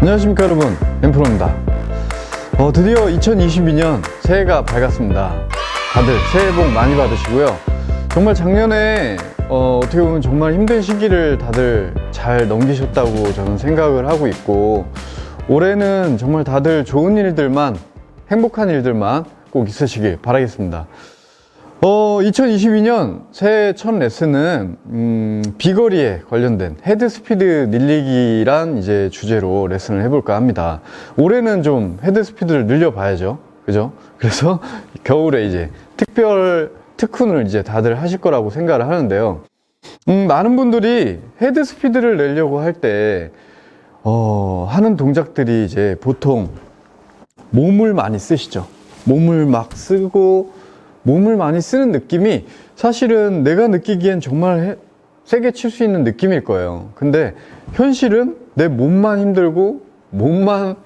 안녕하십니까 여러분, 엠프로입니다. 드디어 2022년 새해가 밝았습니다. 다들 새해 복 많이 받으시고요. 정말 작년에 어떻게 보면 정말 힘든 시기를 다들 잘 넘기셨다고 저는 생각을 하고 있고, 올해는 정말 다들 좋은 일들만, 행복한 일들만 꼭 있으시길 바라겠습니다. 2022년 새해 첫 레슨은 비거리에 관련된 헤드스피드 늘리기란 이제 주제로 레슨을 해볼까 합니다. 올해는 좀 헤드스피드를 늘려봐야죠, 그죠? 그래서 겨울에 이제 특별 특훈을 이제 다들 하실 거라고 생각을 하는데요. 많은 분들이 헤드스피드를 내려고 할 때 하는 동작들이 이제 보통 몸을 많이 쓰시죠. 몸을 막 쓰고, 몸을 많이 쓰는 느낌이 사실은 내가 느끼기엔 정말 세게 칠 수 있는 느낌일 거예요. 근데 현실은 내 몸만 힘들고 몸만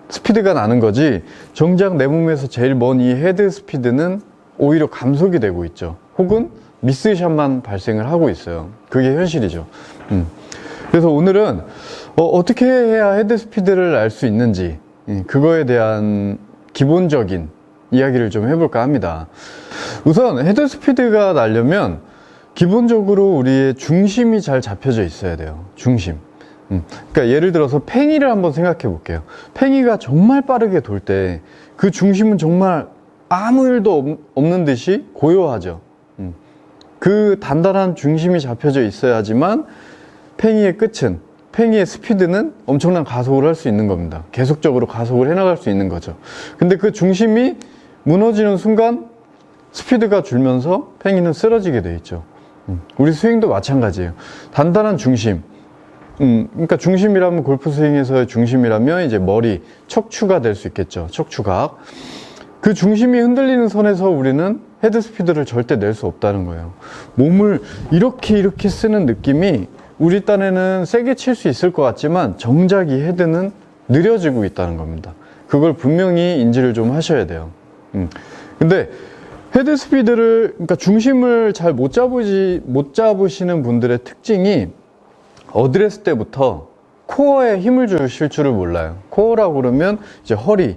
스피드가 나는 거지, 정작 내 몸에서 제일 먼 이 헤드 스피드는 오히려 감속이 되고 있죠. 혹은 미스샷만 발생을 하고 있어요. 그게 현실이죠. 그래서 오늘은 어떻게 해야 헤드 스피드를 알 수 있는지, 그거에 대한 기본적인 이야기를 좀 해볼까 합니다. 우선 헤드 스피드가 나려면 기본적으로 우리의 중심이 잘 잡혀져 있어야 돼요. 중심. 그러니까 예를 들어서 팽이를 한번 생각해 볼게요. 팽이가 정말 빠르게 돌 때 그 중심은 정말 아무 일도 없는 듯이 고요하죠. 그 단단한 중심이 잡혀져 있어야지만 팽이의 끝은, 팽이의 스피드는 엄청난 가속을 할 수 있는 겁니다. 계속적으로 가속을 해나갈 수 있는 거죠. 근데 그 중심이 무너지는 순간 스피드가 줄면서 팽이는 쓰러지게 돼 있죠. 우리 스윙도 마찬가지예요. 단단한 중심, 그러니까 중심이라면 골프 스윙에서의 중심이라면 이제 머리, 척추가 될 수 있겠죠. 척추각. 그 중심이 흔들리는 선에서 우리는 헤드 스피드를 절대 낼 수 없다는 거예요. 몸을 이렇게 쓰는 느낌이 우리 딴에는 세게 칠 수 있을 것 같지만 정작 이 헤드는 느려지고 있다는 겁니다. 그걸 분명히 인지를 좀 하셔야 돼요. 근데 헤드 스피드를, 그러니까 중심을 잘 못 잡으시는 분들의 특징이 어드레스 때부터 코어에 힘을 주실 줄을 몰라요. 코어라고 그러면 이제 허리,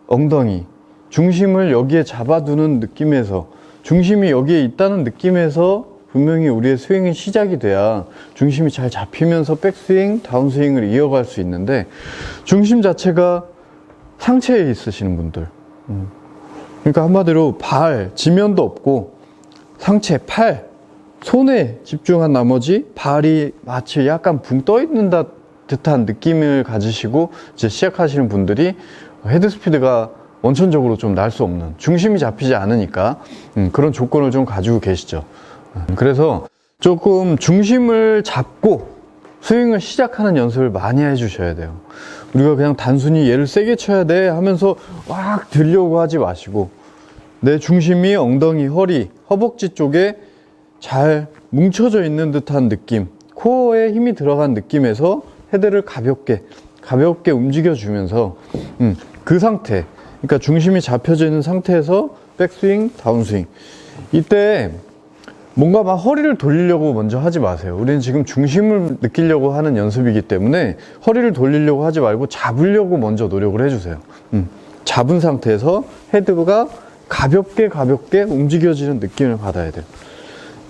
엉덩이, 중심을 여기에 잡아두는 느낌에서, 중심이 여기에 있다는 느낌에서 분명히 우리의 스윙이 시작이 돼야 중심이 잘 잡히면서 백스윙, 다운스윙을 이어갈 수 있는데, 중심 자체가 상체에 있으시는 분들, 그러니까 한마디로 발, 지면도 없고 상체, 팔, 손에 집중한 나머지 발이 마치 약간 붕 떠 있는 듯한 느낌을 가지시고 이제 시작하시는 분들이 헤드 스피드가 원천적으로 좀 날 수 없는, 중심이 잡히지 않으니까 그런 조건을 좀 가지고 계시죠. 그래서 조금 중심을 잡고 스윙을 시작하는 연습을 많이 해주셔야 돼요. 우리가 그냥 단순히 얘를 세게 쳐야 돼 하면서 막 들려고 하지 마시고, 내 중심이 엉덩이, 허리, 허벅지 쪽에 잘 뭉쳐져 있는 듯한 느낌, 코어에 힘이 들어간 느낌에서 헤드를 가볍게 움직여주면서 그 상태, 그러니까 중심이 잡혀져 있는 상태에서 백스윙, 다운스윙, 이때 뭔가 막 허리를 돌리려고 먼저 하지 마세요. 우리는 지금 중심을 느끼려고 하는 연습이기 때문에 허리를 돌리려고 하지 말고 잡으려고 먼저 노력을 해주세요. 잡은 상태에서 헤드가 가볍게 움직여지는 느낌을 받아야 돼요.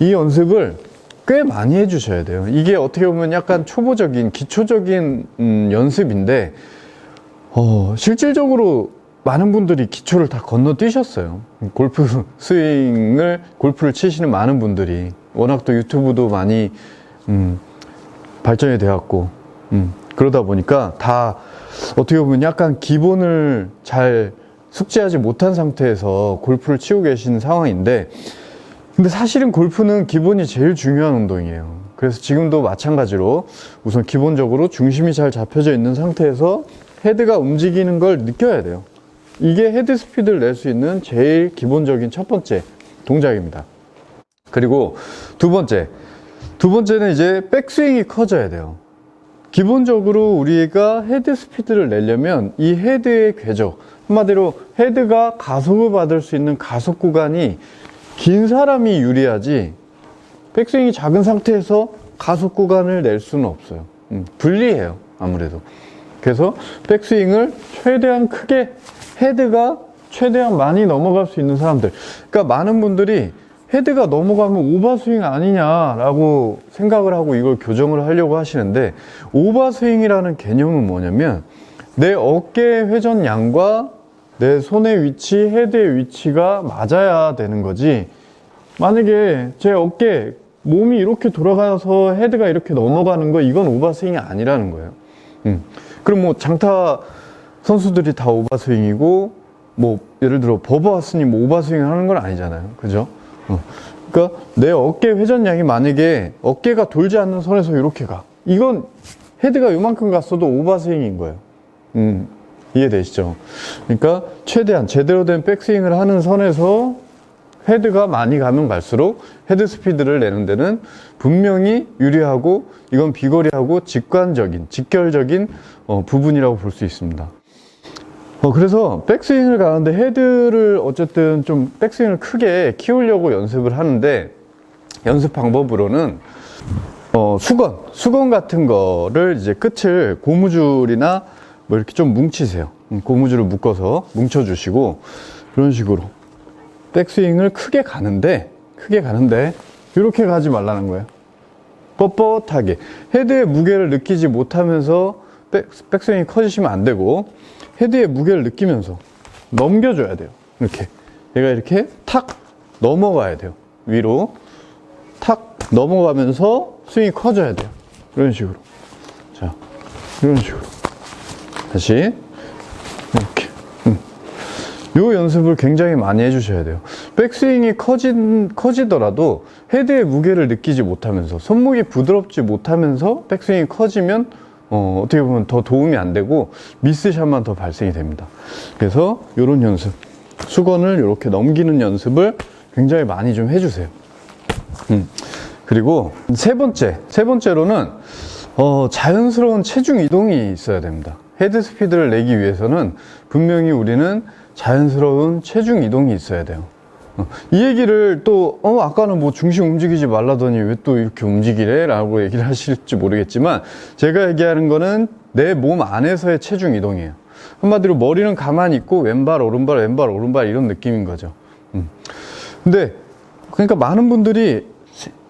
이 연습을 꽤 많이 해주셔야 돼요. 이게 어떻게 보면 약간 초보적인, 기초적인 연습인데 실질적으로 많은 분들이 기초를 다 건너뛰셨어요. 골프를 치시는 많은 분들이, 워낙 또 유튜브도 많이 발전이 되었고, 그러다 보니까 다 어떻게 보면 약간 기본을 잘 숙지하지 못한 상태에서 골프를 치고 계시는 상황인데, 근데 사실은 골프는 기본이 제일 중요한 운동이에요. 그래서 지금도 마찬가지로 우선 기본적으로 중심이 잘 잡혀져 있는 상태에서 헤드가 움직이는 걸 느껴야 돼요. 이게 헤드 스피드를 낼 수 있는 제일 기본적인 첫 번째 동작입니다. 그리고 두 번째는 이제 백스윙이 커져야 돼요. 기본적으로 우리가 헤드 스피드를 내려면 이 헤드의 궤적, 한마디로 헤드가 가속을 받을 수 있는 가속 구간이 긴 사람이 유리하지, 백스윙이 작은 상태에서 가속 구간을 낼 수는 없어요. 불리해요. 아무래도. 그래서 백스윙을 최대한 크게, 헤드가 최대한 많이 넘어갈 수 있는 사람들. 그러니까 많은 분들이 헤드가 넘어가면 오버스윙 아니냐라고 생각을 하고 이걸 교정을 하려고 하시는데, 오버스윙이라는 개념은 뭐냐면 내 어깨 회전량과 내 손의 위치, 헤드의 위치가 맞아야 되는 거지, 만약에 제 어깨, 몸이 이렇게 돌아가서 헤드가 이렇게 넘어가는 거, 이건 오버스윙이 아니라는 거예요. 그럼 뭐 장타 선수들이 다 오버스윙이고, 뭐 예를 들어 버버하스니 뭐 오버스윙을 하는 건 아니잖아요. 그죠? 그러니까 내 어깨 회전량이 만약에 어깨가 돌지 않는 선에서 이렇게 가, 이건 헤드가 요만큼 갔어도 오버스윙인 거예요. 이해되시죠? 그러니까 최대한 제대로 된 백스윙을 하는 선에서 헤드가 많이 가면 갈수록 헤드 스피드를 내는 데는 분명히 유리하고, 이건 비거리하고 직결적인 부분이라고 볼 수 있습니다. 그래서 백스윙을 가는데 헤드를 어쨌든 좀 백스윙을 크게 키우려고 연습을 하는데, 연습 방법으로는 수건 같은 거를 이제 끝을 고무줄이나 뭐 이렇게 좀 뭉치세요. 고무줄을 묶어서 뭉쳐주시고, 이런 식으로 백스윙을 크게 가는데 이렇게 가지 말라는 거예요. 뻣뻣하게 헤드의 무게를 느끼지 못하면서 백스윙이 커지시면 안 되고, 헤드의 무게를 느끼면서 넘겨줘야 돼요. 이렇게 얘가 이렇게 탁 넘어가야 돼요. 위로 탁 넘어가면서 스윙이 커져야 돼요. 이런 식으로. 자, 이런 식으로 다시 이렇게. 요 연습을 굉장히 많이 해주셔야 돼요. 백스윙이 커지더라도 헤드의 무게를 느끼지 못하면서, 손목이 부드럽지 못하면서 백스윙이 커지면 어떻게 보면 더 도움이 안 되고 미스샷만 더 발생이 됩니다. 그래서 이런 연습, 수건을 이렇게 넘기는 연습을 굉장히 많이 좀 해주세요. 그리고 세 번째로는 자연스러운 체중 이동이 있어야 됩니다. 헤드 스피드를 내기 위해서는 분명히 우리는 자연스러운 체중 이동이 있어야 돼요. 이 얘기를 또 아까는 뭐 중심 움직이지 말라더니 왜 또 이렇게 움직이래? 라고 얘기를 하실지 모르겠지만, 제가 얘기하는 거는 내 몸 안에서의 체중 이동이에요. 한마디로 머리는 가만히 있고 왼발 오른발 이런 느낌인 거죠. 근데 그러니까 많은 분들이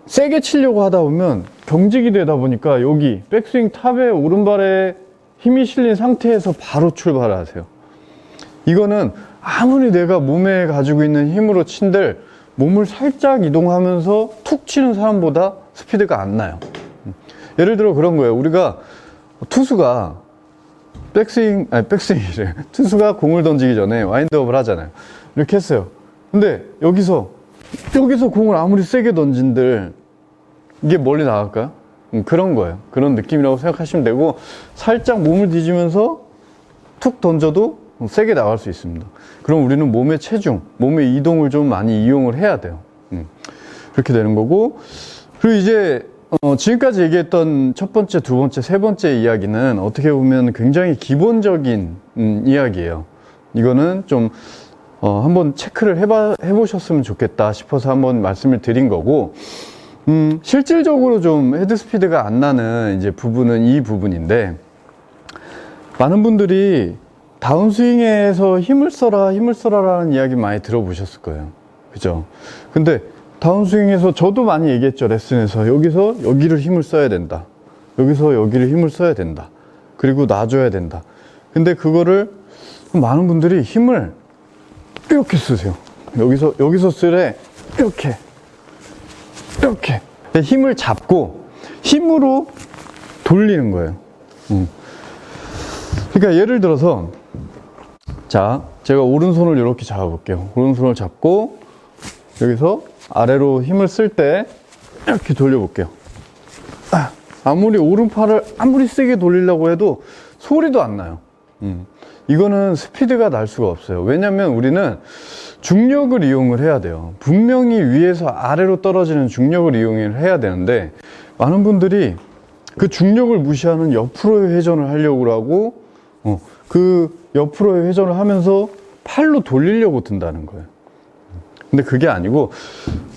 세게 치려고 하다 보면 경직이 되다 보니까 여기 백스윙 탑에 오른발에 힘이 실린 상태에서 바로 출발하세요. 이거는 아무리 내가 몸에 가지고 있는 힘으로 친들 몸을 살짝 이동하면서 툭 치는 사람보다 스피드가 안 나요. 예를 들어 그런 거예요. 우리가 투수가 투수가 공을 던지기 전에 와인드업을 하잖아요. 이렇게 했어요. 근데 여기서 공을 아무리 세게 던진들 이게 멀리 나갈까요? 그런 거예요. 그런 느낌이라고 생각하시면 되고, 살짝 몸을 뒤지면서 툭 던져도 세게 나갈 수 있습니다. 그럼 우리는 몸의 체중, 몸의 이동을 좀 많이 이용을 해야 돼요. 그렇게 되는 거고, 그리고 이제 지금까지 얘기했던 첫 번째, 두 번째, 세 번째 이야기는 어떻게 보면 굉장히 기본적인 이야기예요. 이거는 좀 한번 체크를 해보셨으면 좋겠다 싶어서 한번 말씀을 드린 거고, 실질적으로 좀 헤드 스피드가 안 나는 이제 부분은 이 부분인데, 많은 분들이 다운스윙에서 힘을 써라라는 이야기 많이 들어보셨을 거예요. 그죠? 근데 다운스윙에서 저도 많이 얘기했죠. 레슨에서 여기서 여기를 힘을 써야 된다. 여기서 여기를 힘을 써야 된다. 그리고 놔줘야 된다. 근데 그거를 많은 분들이 힘을 이렇게 쓰세요. 여기서 쓰래. 이렇게 힘을 잡고 힘으로 돌리는 거예요. 그러니까 예를 들어서, 자, 제가 오른손을 이렇게 잡아볼게요. 오른손을 잡고 여기서 아래로 힘을 쓸 때 이렇게 돌려볼게요. 아무리 오른팔을 아무리 세게 돌리려고 해도 소리도 안 나요. 이거는 스피드가 날 수가 없어요. 왜냐면 우리는 중력을 이용을 해야 돼요. 분명히 위에서 아래로 떨어지는 중력을 이용을 해야 되는데, 많은 분들이 그 중력을 무시하는 옆으로의 회전을 하려고 하고, 그 옆으로의 회전을 하면서 팔로 돌리려고 든다는 거예요. 근데 그게 아니고,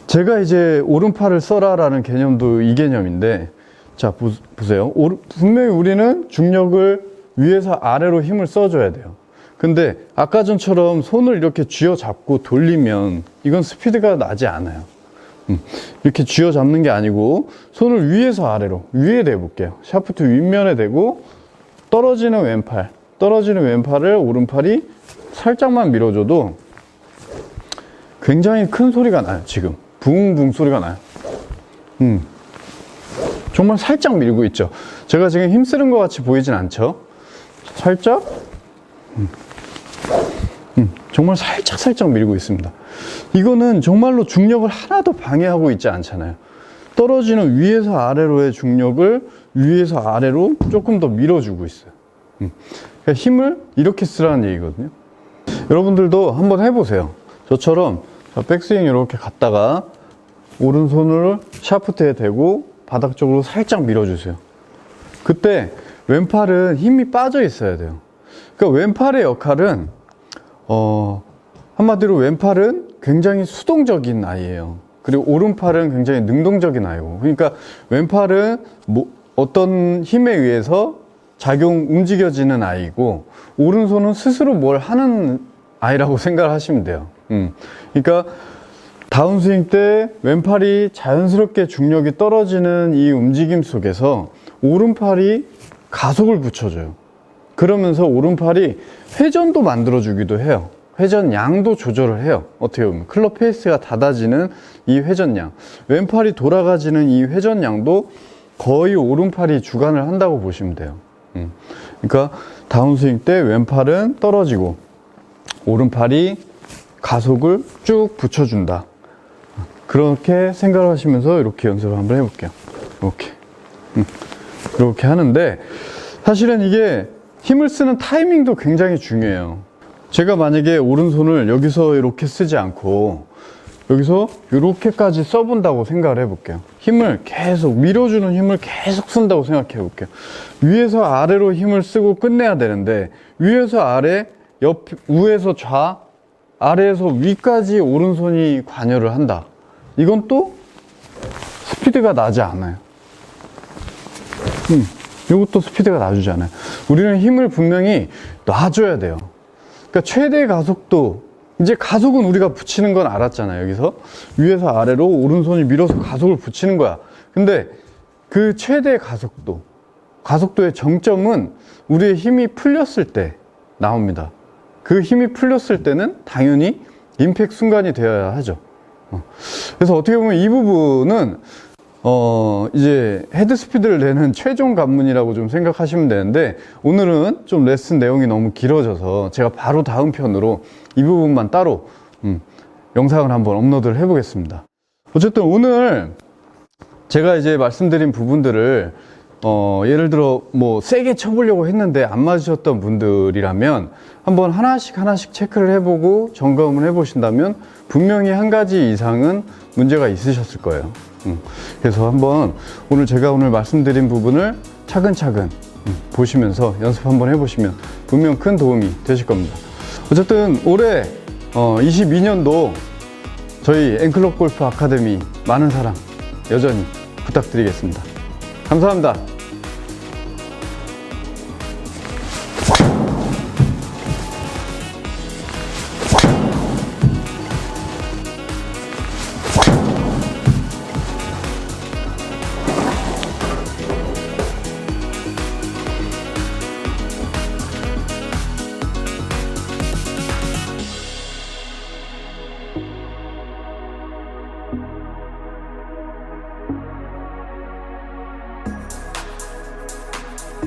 제가 이제 오른팔을 써라라는 개념도 이 개념인데, 자, 보세요. 분명히 우리는 중력을 위에서 아래로 힘을 써줘야 돼요. 근데 아까 전처럼 손을 이렇게 쥐어잡고 돌리면 이건 스피드가 나지 않아요. 이렇게 쥐어잡는 게 아니고 손을 위에서 아래로, 위에 대볼게요. 샤프트 윗면에 대고 떨어지는 왼팔을 오른팔이 살짝만 밀어줘도 굉장히 큰 소리가 나요. 지금 붕붕 소리가 나요. 정말 살짝 밀고 있죠. 제가 지금 힘쓰는 것 같이 보이진 않죠. 살짝 정말 살짝 밀고 있습니다. 이거는 정말로 중력을 하나도 방해하고 있지 않잖아요. 떨어지는 위에서 아래로의 중력을 위에서 아래로 조금 더 밀어주고 있어요. 그러니까 힘을 이렇게 쓰라는 얘기거든요. 여러분들도 한번 해보세요. 저처럼 백스윙 이렇게 갔다가 오른손을 샤프트에 대고 바닥 쪽으로 살짝 밀어주세요. 그때 왼팔은 힘이 빠져 있어야 돼요. 그러니까 왼팔의 역할은 한마디로 왼팔은 굉장히 수동적인 아이예요. 그리고 오른팔은 굉장히 능동적인 아이고, 그러니까 왼팔은 어떤 힘에 의해서 움직여지는 아이고, 오른손은 스스로 뭘 하는 아이라고 생각을 하시면 돼요. 그러니까 다운스윙 때 왼팔이 자연스럽게 중력이 떨어지는 이 움직임 속에서 오른팔이 가속을 붙여줘요. 그러면서 오른팔이 회전도 만들어주기도 해요. 회전 양도 조절을 해요. 어떻게 보면 클럽 페이스가 닫아지는 이 회전량, 왼팔이 돌아가지는 이 회전량도 거의 오른팔이 주관을 한다고 보시면 돼요. 그러니까 다운스윙 때 왼팔은 떨어지고 오른팔이 가속을 쭉 붙여준다. 그렇게 생각을 하시면서 이렇게 연습을 한번 해볼게요. 이렇게 하는데, 사실은 이게 힘을 쓰는 타이밍도 굉장히 중요해요. 제가 만약에 오른손을 여기서 이렇게 쓰지 않고 여기서 이렇게까지 써본다고 생각을 해볼게요. 힘을 계속 밀어주는 힘을 계속 쓴다고 생각해 볼게요. 위에서 아래로 힘을 쓰고 끝내야 되는데, 위에서 아래, 우에서 좌, 아래에서 위까지 오른손이 관여를 한다. 이건 또 스피드가 나지 않아요. 이것도 스피드가 나주지 않아요. 우리는 힘을 분명히 놔줘야 돼요. 그러니까 최대 가속도, 이제 가속은 우리가 붙이는 건 알았잖아요. 여기서 위에서 아래로 오른손이 밀어서 가속을 붙이는 거야. 근데 그 최대 가속도의 정점은 우리의 힘이 풀렸을 때 나옵니다. 그 힘이 풀렸을 때는 당연히 임팩트 순간이 되어야 하죠. 그래서 어떻게 보면 이 부분은 이제 헤드 스피드를 내는 최종 관문이라고 좀 생각하시면 되는데, 오늘은 좀 레슨 내용이 너무 길어져서 제가 바로 다음 편으로 이 부분만 따로 영상을 한번 업로드를 해 보겠습니다. 어쨌든 오늘 제가 이제 말씀드린 부분들을 예를 들어 뭐 세게 쳐보려고 했는데 안 맞으셨던 분들이라면 한번 하나씩 체크를 해보고 점검을 해보신다면 분명히 한 가지 이상은 문제가 있으셨을 거예요. 그래서 한번 제가 오늘 말씀드린 부분을 차근차근 보시면서 연습 한번 해보시면 분명 큰 도움이 되실 겁니다. 어쨌든 올해 22년도 저희 앵클럽 골프 아카데미 많은 사랑 여전히 부탁드리겠습니다. 감사합니다.